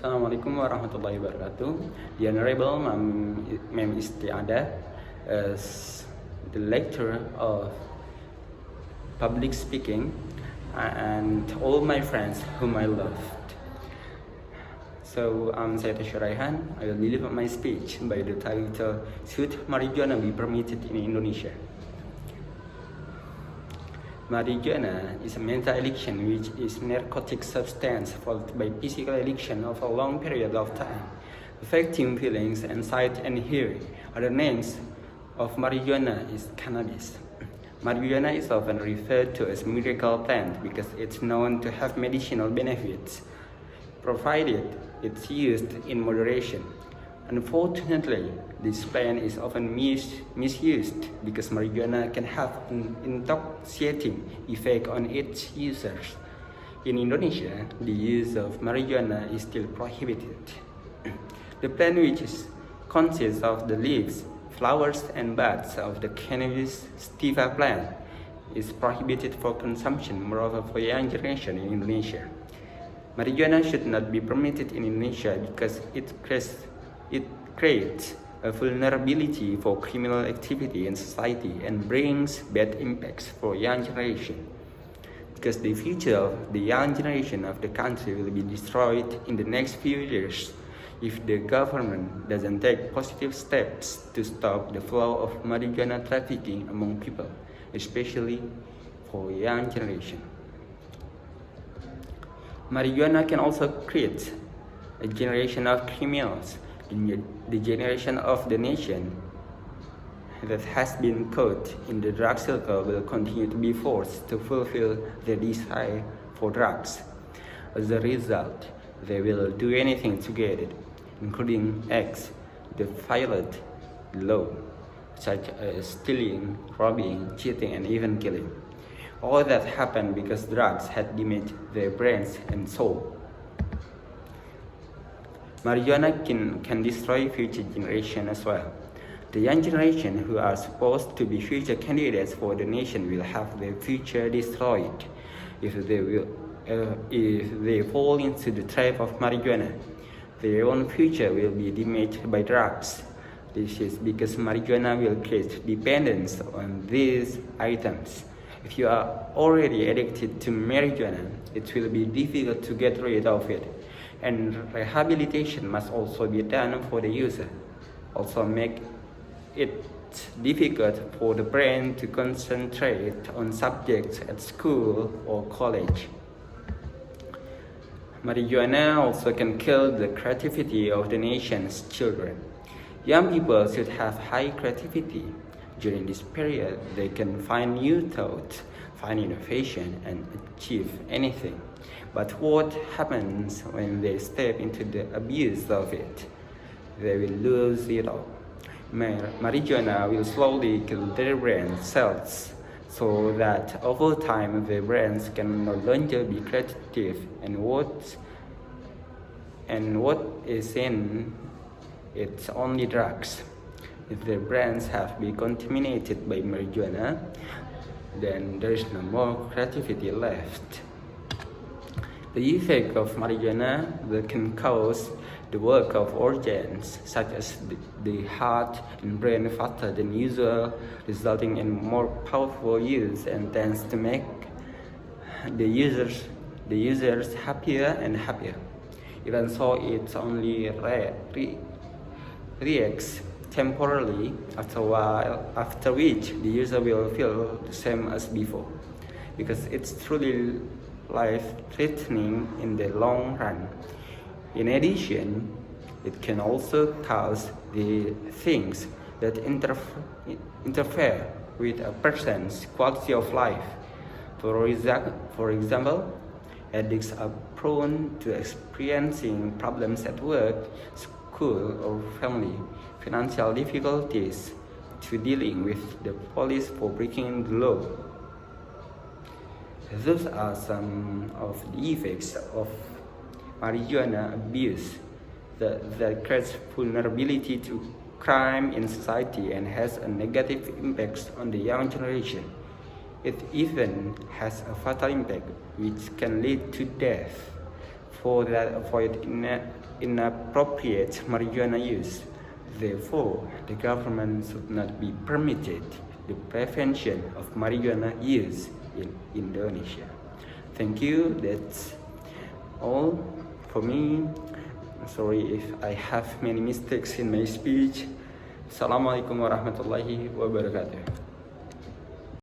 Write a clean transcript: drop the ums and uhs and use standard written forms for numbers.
Assalamualaikum warahmatullahi wabarakatuh. The Honorable Ma'am Istiada, as the lecturer of public speaking, and all my friends whom I loved. So I'm Sayyid Shuraihan. I will deliver my speech by the title, Should Marijuana be Permitted in Indonesia? Marijuana is a mental addiction, which is narcotic substance followed by physical addiction of a long period of time, affecting feelings and sight and hearing. Other names of marijuana is cannabis. Marijuana is often referred to as miracle plant because it's known to have medicinal benefits, provided it's used in moderation. Unfortunately, this plant is often misused because marijuana can have an intoxicating effect on its users. In Indonesia, the use of marijuana is still prohibited. The plant, which consists of the leaves, flowers, and buds of the cannabis sativa plant, is prohibited for consumption, moreover for young generation in Indonesia. Marijuana should not be permitted in Indonesia because it creates a vulnerability for criminal activity in society and brings bad impacts for young generation. Because the future of the young generation of the country will be destroyed in the next few years if the government doesn't take positive steps to stop the flow of marijuana trafficking among people, especially for young generation. Marijuana can also create a generation of criminals. The generation of the nation that has been caught in the drug circle will continue to be forced to fulfill their desire for drugs. As a result, they will do anything to get it, including acts that violate the law, such as stealing, robbing, cheating, and even killing. All that happened because drugs had damaged their brains and soul. Marijuana can destroy future generation as well. The young generation who are supposed to be future candidates for the nation will have their future destroyed if they fall into the trap of marijuana. Their own future will be damaged by drugs. This is because marijuana will create dependence on these items. If you are already addicted to marijuana, it will be difficult to get rid of it. And rehabilitation must also be done for the user. Also make it difficult for the brain to concentrate on subjects at school or college. Marijuana also can kill the creativity of the nation's children. Young people should have high creativity. During this period, they can find new thoughts, find innovation, and achieve anything. But what happens when they step into the abuse of it? They will lose it all. Marijuana will slowly kill their brain cells so that over time their brains can no longer be creative, and what is in it's only drugs. If their brains have been contaminated by marijuana, then there is no more creativity left. The effect of marijuana can cause the work of organs such as the heart and brain faster than usual, resulting in more powerful use and tends to make the users happier and happier. Even so, it only reacts temporarily after which the user will feel the same as before, because it's truly life-threatening in the long run. In addition, it can also cause the things that interfere with a person's quality of life. For example, addicts are prone to experiencing problems at work, school, or family, financial difficulties, to dealing with the police for breaking the law. Those are some of the effects of marijuana abuse that creates vulnerability to crime in society and has a negative impact on the young generation. It even has a fatal impact which can lead to death. for that avoid inappropriate marijuana use. Therefore, the government should not be permitted the prevention of marijuana use in Indonesia. Thank you. That's all for me. Sorry if I have many mistakes in my speech. Assalamualaikum warahmatullahi wabarakatuh.